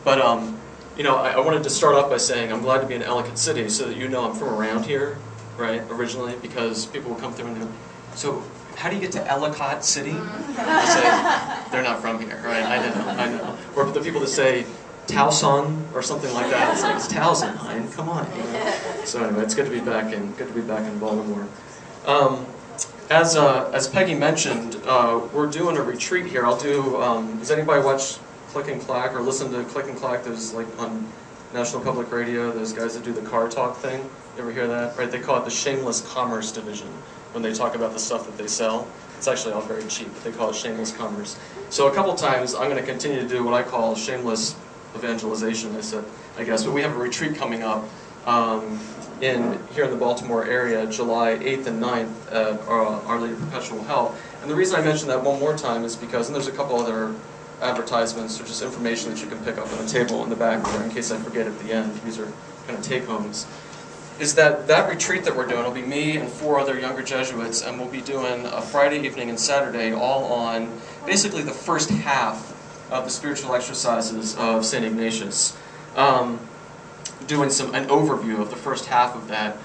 But you know, I wanted to start off by saying I'm glad to be in Ellicott City, so that you know I'm from around here, right? Originally, because people will come through and go, so how do you get to Ellicott City? I say they're not from here, right? I know. Or the people that say Towson or something like that. It's like it's Towson, come on. You know? So anyway, it's good to be back in Baltimore. As Peggy mentioned, we're doing a retreat here. I'll do. Does anybody watch Click and Clack or listen to Click and Clack? There's like on National Public Radio. Those guys that do the car talk thing. You ever hear that? Right? They call it the shameless commerce division when they talk about the stuff that they sell. It's actually all very cheap, but they call it shameless commerce. So a couple times I'm going to continue to do what I call shameless evangelization. I guess, but we have a retreat coming up here in the Baltimore area, July 8th and 9th at Our Lady of Perpetual Help. And the reason I mention that one more time is because, and there's a couple other advertisements or just information that you can pick up on the table in the back there in case I forget at the end. These are kind of take-homes. Is that retreat that we're doing will be me and 4 other younger Jesuits, and we'll be doing a Friday evening and Saturday all on basically the first half of the spiritual exercises of St. Ignatius. Doing an overview of the first half of that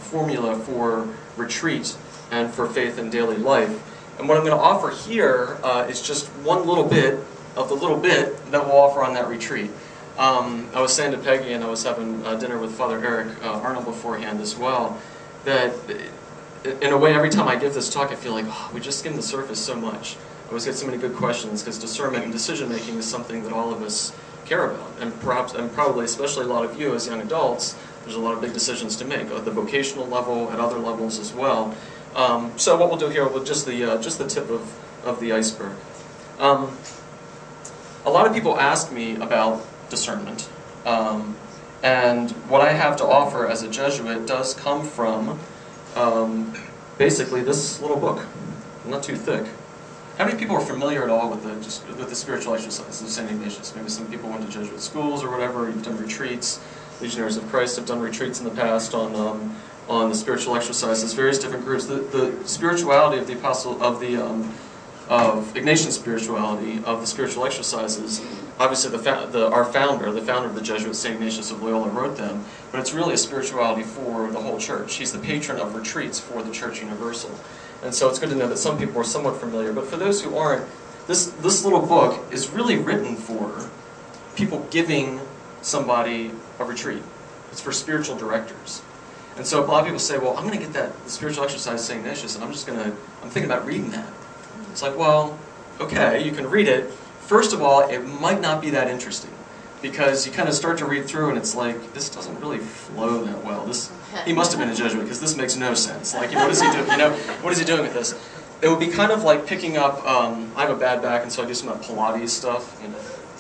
formula for retreat and for faith in daily life. And what I'm going to offer here is just one little bit of the little bit that we'll offer on that retreat. I was saying to Peggy, and I was having dinner with Father Eric Arnold beforehand as well, that in a way every time I give this talk I feel like, we just skimmed the surface so much. I always get so many good questions because discernment and decision making is something that all of us care about, and probably especially a lot of you as young adults. There's a lot of big decisions to make at the vocational level, at other levels as well. So what we'll do here will just the tip of the iceberg. A lot of people ask me about discernment, and what I have to offer as a Jesuit does come from basically this little book, not too thick. How many people are familiar at all with the spiritual exercises of St. Ignatius? Maybe some people went to Jesuit schools or whatever. You've done retreats. Legionaries of Christ have done retreats in the past on the spiritual exercises. Various different groups. The spirituality of the of Ignatian spirituality of the spiritual exercises. Obviously, our founder, the founder of the Jesuits, St. Ignatius of Loyola, wrote them. But it's really a spirituality for the whole Church. He's the patron of retreats for the Church Universal. And so it's good to know that some people are somewhat familiar. But for those who aren't, this little book is really written for people giving somebody a retreat. It's for spiritual directors. And so a lot of people say, well, I'm going to get the spiritual exercise of St. Ignatius, and I'm thinking about reading that. It's like, well, okay, you can read it. First of all, it might not be that interesting, because you kind of start to read through and it's like, this doesn't really flow that well. He must have been a Jesuit, because this makes no sense. Like, what is he doing? What is he doing with this? It would be kind of like picking up, I have a bad back, and so I do some of that Pilates stuff,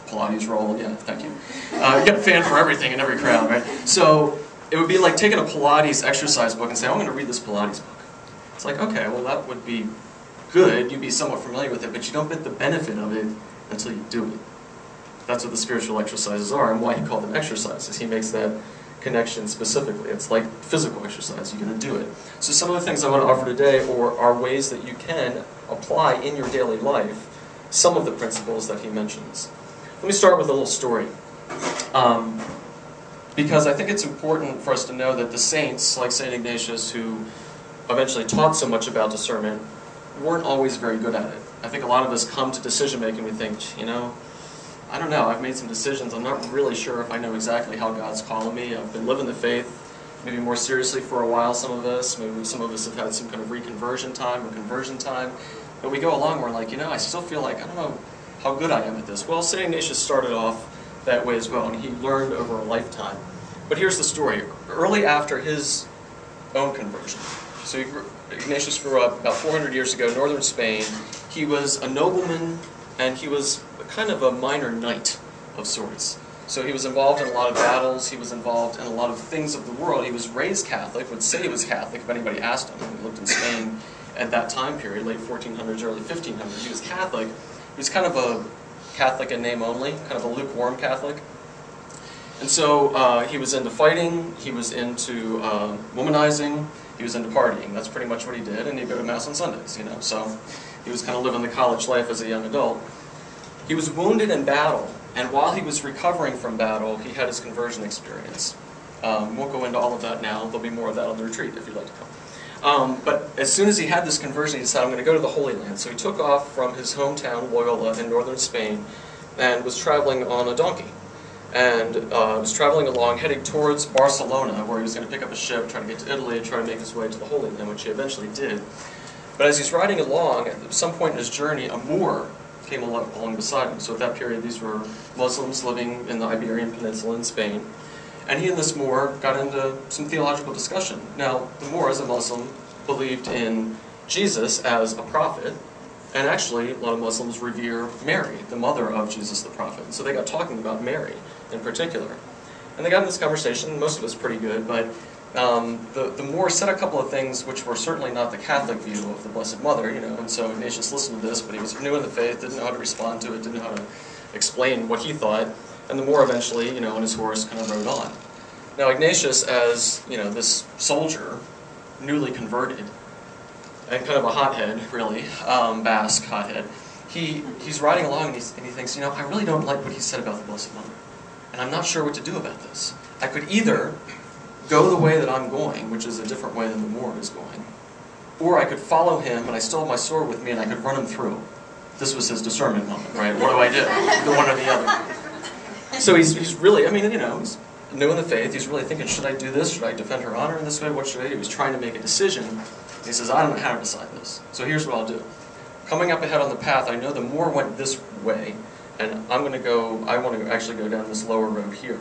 Pilates roll, yeah, thank you. You get a fan for everything in every crowd, right? So it would be like taking a Pilates exercise book and saying, I'm going to read this Pilates book. It's like, okay, well that would be good, you'd be somewhat familiar with it, but you don't get the benefit of it until you do it. That's what the spiritual exercises are, and why he called them exercises. He makes that connection specifically. It's like physical exercise, you're going to do it. So some of the things I want to offer today are ways that you can apply in your daily life some of the principles that he mentions. Let me start with a little story. Because I think it's important for us to know that the saints, like St. Ignatius, who eventually taught so much about discernment, weren't always very good at it. I think a lot of us come to decision-making, we think, I don't know, I've made some decisions, I'm not really sure if I know exactly how God's calling me. I've been living the faith maybe more seriously for a while, some of us. Maybe some of us have had some kind of reconversion time or conversion time. But we go along, we're like, I still feel like, I don't know how good I am at this. Well, St. Ignatius started off that way as well, and he learned over a lifetime. But here's the story. Early after his own conversion, so Ignatius grew up about 400 years ago, northern Spain. He was a nobleman, and he was kind of a minor knight of sorts. So he was involved in a lot of battles, he was involved in a lot of things of the world. He was raised Catholic, would say he was Catholic if anybody asked him. He lived in Spain at that time period, late 1400s, early 1500s. He was Catholic. He was kind of a Catholic in name only, kind of a lukewarm Catholic. And so he was into fighting, he was into womanizing, he was into partying. That's pretty much what he did, and he'd go to Mass on Sundays, So he was kind of living the college life as a young adult. He was wounded in battle And while he was recovering from battle, he had his conversion experience. Won't go into all of that now. There'll be more of that on the retreat if you'd like to come. But as soon as he had this conversion, he decided, I'm going to go to the Holy Land. So he took off from his hometown, Loyola, in northern Spain, and was traveling on a donkey. And was traveling along, heading towards Barcelona, where he was going to pick up a ship, try to get to Italy, and try to make his way to the Holy Land, which he eventually did. But as he's riding along, at some point in his journey, a Moor came along beside him. So at that period, these were Muslims living in the Iberian Peninsula in Spain. And he and this Moor got into some theological discussion. Now, the Moor, as a Muslim, believed in Jesus as a prophet, and actually, a lot of Muslims revere Mary, the mother of Jesus the prophet. And so they got talking about Mary in particular. And they got in this conversation, most of it was pretty good, but the Moor said a couple of things which were certainly not the Catholic view of the Blessed Mother, and so Ignatius listened to this, but he was new in the faith, didn't know how to respond to it, didn't know how to explain what he thought, and the Moor eventually, on his horse, kind of rode on. Now Ignatius, as, this soldier, newly converted, and kind of a hothead, really, Basque hothead, he's riding along and he thinks, I really don't like what he said about the Blessed Mother, and I'm not sure what to do about this. I could either go the way that I'm going, which is a different way than the Moor is going, or I could follow him, and I still have my sword with me, and I could run him through. This was his discernment moment, right? What do I do? The one or the other. So he's really, he's new in the faith. He's really thinking, should I do this? Should I defend her honor in this way? What should I do? He's trying to make a decision. He says, I don't know how to decide this. So here's what I'll do. Coming up ahead on the path, I know the Moor went this way, and I want to actually go down this lower road here.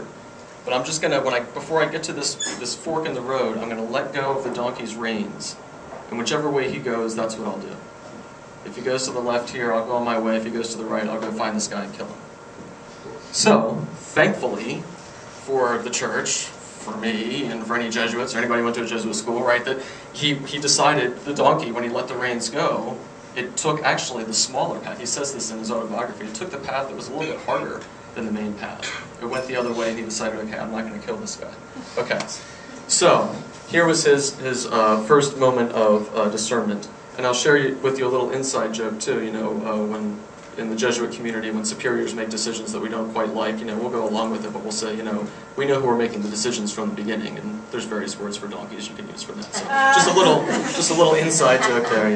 But I'm just going to, before I get to this fork in the road, I'm going to let go of the donkey's reins. And whichever way he goes, that's what I'll do. If he goes to the left here, I'll go on my way. If he goes to the right, I'll go find this guy and kill him. So, thankfully, for the church, for me, and for any Jesuits, or anybody who went to a Jesuit school, right, that he decided, the donkey, when he let the reins go, it took actually the smaller path. He says this in his autobiography. It took the path that was a little bit harder than the main path. It went the other way, and he decided, okay, I'm not going to kill this guy. Okay, so here was his first moment of discernment. And I'll share with you a little inside joke, too, when in the Jesuit community, when superiors make decisions that we don't quite like, we'll go along with it, but we'll say, we know who are making the decisions from the beginning, and there's various words for donkeys you can use for that. So just a little inside joke there,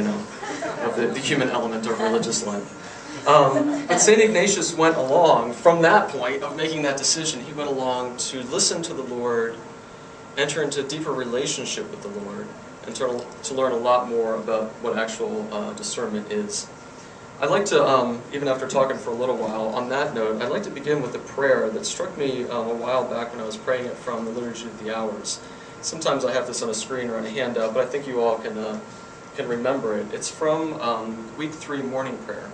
of the human element of religious life. But St. Ignatius went along, from that point of making that decision, he went along to listen to the Lord, enter into a deeper relationship with the Lord, and to learn a lot more about what actual discernment is. I'd like to, even after talking for a little while, on that note, I'd like to begin with a prayer that struck me a while back when I was praying it from the Liturgy of the Hours. Sometimes I have this on a screen or on a handout, but I think you all can remember it. It's from Week 3 morning prayer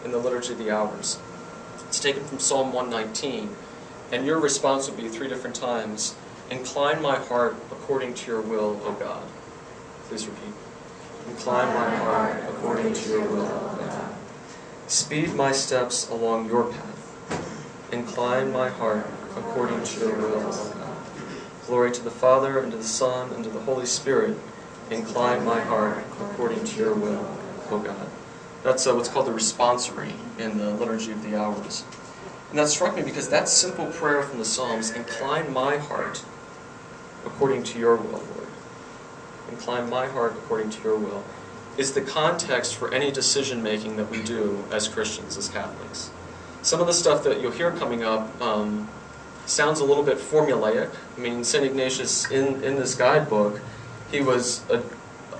in the Liturgy of the Hours. It's taken from Psalm 119, and your response would be 3 different times, incline my heart according to your will, O God. Please repeat. Incline my heart according to your will, O God. Speed my steps along your path. Incline my heart according to your will, O God. Glory to the Father, and to the Son, and to the Holy Spirit. Incline my heart according to your will, O God. That's what's called the responsory in the Liturgy of the Hours. And that struck me because that simple prayer from the Psalms, incline my heart according to your will, Lord. Incline my heart according to your will, is the context for any decision-making that we do as Christians, as Catholics. Some of the stuff that you'll hear coming up sounds a little bit formulaic. St. Ignatius, in this guidebook, he was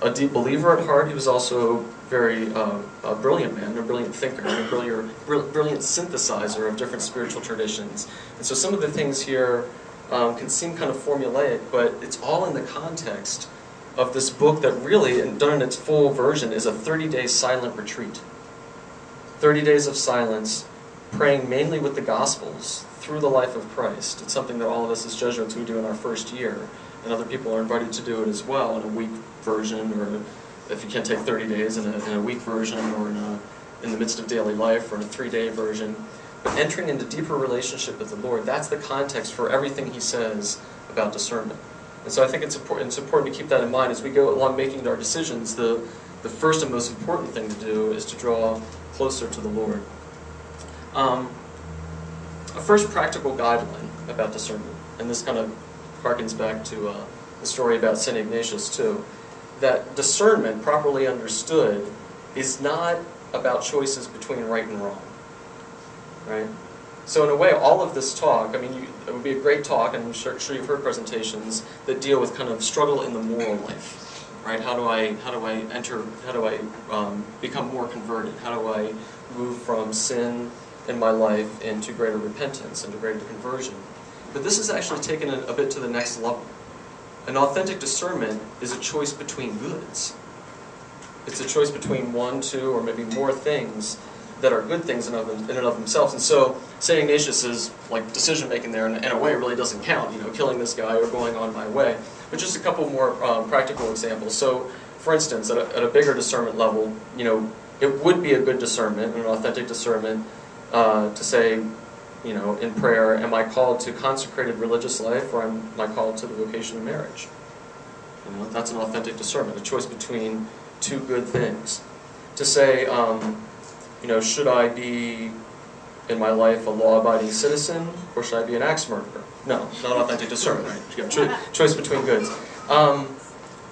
a deep believer at heart. He was also very a brilliant man, a brilliant thinker, and a brilliant synthesizer of different spiritual traditions. And so some of the things here can seem kind of formulaic, but it's all in the context of this book that really, and done in its full version, is a 30-day silent retreat. 30 days of silence, praying mainly with the Gospels through the life of Christ. It's something that all of us as Jesuits we do in our first year, and other people are invited to do it as well in a week version, or if you can't take 30 days, in a week version, or in the midst of daily life, or in a 3-day version. But entering into deeper relationship with the Lord, that's the context for everything he says about discernment. And so I think it's important to keep that in mind as we go along making our decisions. The first and most important thing to do is to draw closer to the Lord. a first practical guideline about discernment, and this kind of harkens back to the story about St. Ignatius too, that discernment, properly understood, is not about choices between right and wrong, right? So in a way, all of this talk, I mean, it would be a great talk, and I'm sure you've heard presentations that deal with kind of struggle in the moral life, right? How do I become more converted? How do I move from sin in my life into greater repentance, into greater conversion? But this is actually taken a bit to the next level. An authentic discernment is a choice between goods. It's a choice between one, two, or maybe more things that are good things in and of themselves. And so St. Ignatius is like decision-making there, and in a way it really doesn't count, you know, killing this guy or going on my way. But just a couple more practical examples. So, for instance, at a bigger discernment level, you know, it would be a good discernment, an authentic discernment, to say, you know, in prayer, am I called to consecrated religious life, or am I called to the vocation of marriage? You know, that's an authentic discernment, a choice between two good things. To say, you know, should I be in my life a law-abiding citizen, or should I be an axe murderer? No, not authentic discernment, right? You have choice between goods.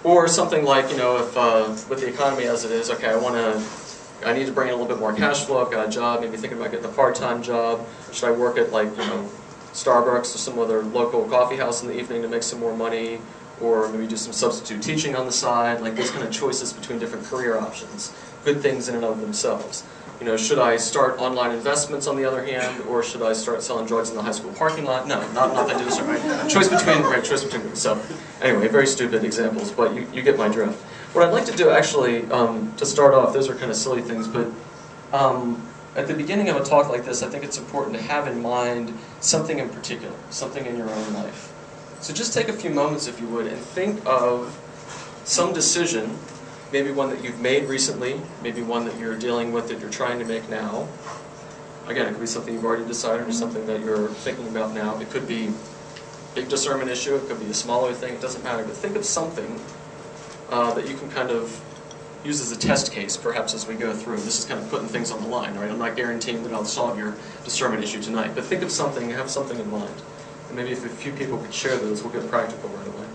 Or something like, you know, if with the economy as it is, okay, I need to bring in a little bit more cash flow, I've got a job, maybe thinking about getting a part-time job. Should I work at, like, you know, Starbucks or some other local coffee house in the evening to make some more money, or maybe do some substitute teaching on the side, like those kind of choices between different career options, good things in and of themselves. You know, should I start online investments on the other hand, or should I start selling drugs in the high school parking lot? No, not that do right? Choice between them. So, anyway, very stupid examples, but you get my drift. What I'd like to do, actually, to start off, those are kind of silly things, but at the beginning of a talk like this, I think it's important to have in mind something in particular, something in your own life. So just take a few moments, if you would, and think of some decision, maybe one that you've made recently, maybe one that you're dealing with that you're trying to make now. Again, it could be something you've already decided or something that you're thinking about now. It could be a big discernment issue, it could be a smaller thing, it doesn't matter. But think of something that you can kind of use as a test case, perhaps, as we go through. This is kind of putting things on the line, right? I'm not guaranteeing that I'll solve your discernment issue tonight, but think of something, have something in mind. And maybe if a few people could share those, we'll get practical right away.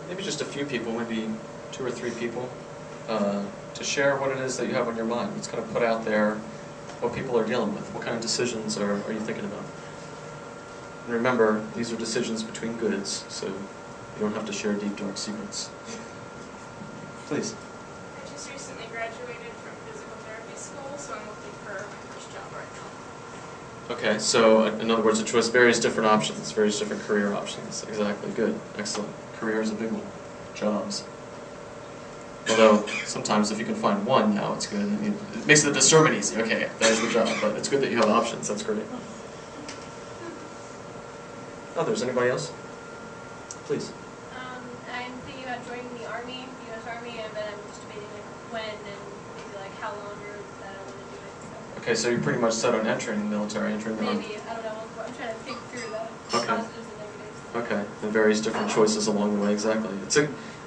Maybe just a few people, maybe 2 or 3 people, to share what it is that you have on your mind. Let's kind of put out there what people are dealing with. What kind of decisions are you thinking about? And remember, these are decisions between goods, so you don't have to share deep, dark secrets. Please. I just recently graduated from physical therapy school, so I'm looking for my first job right now. Okay, so in other words, a choice, various different options, various different career options. Exactly, good, excellent. Career is a big one. Jobs. Although, sometimes if you can find one now, it's good. I mean, it makes the discernment easy. Okay, that is the job, but it's good that you have options. That's great. Others, anybody else? Please. I'm thinking about joining the Army, the U.S. Army, and then I'm just debating like when and maybe like how long or that I want to do it. So. Okay, so you're pretty much set on entering the military, entering the Army. Maybe, I don't know. I'm trying to think through the Okay. positives and negatives. Okay, and various different choices along the way, exactly.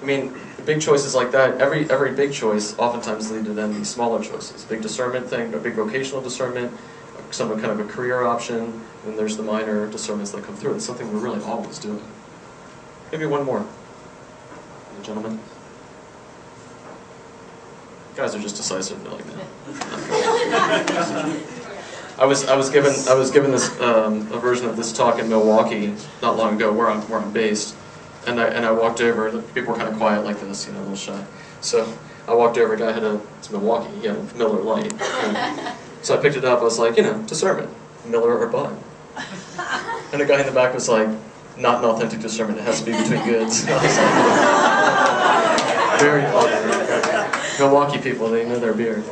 I mean, big choices like that, every big choice oftentimes lead to then these smaller choices. Big discernment thing, a big vocational discernment, some kind of a career option, and there's the minor discernments that come through. It's something we're really always doing. Maybe one more. Gentlemen? Guys are just decisive, they're like, no. I was given this a version of this talk in Milwaukee not long ago, where I'm based, and I walked over. The people were kind of quiet like this, you know, a little shy. So I walked over. A guy it's Milwaukee, he had a Miller Lite. So I picked it up. I was like, you know, discernment, Miller or Bud. And the guy in the back was like, not an authentic discernment. It has to be between goods. I was like, very funny. Milwaukee people, they know their beer.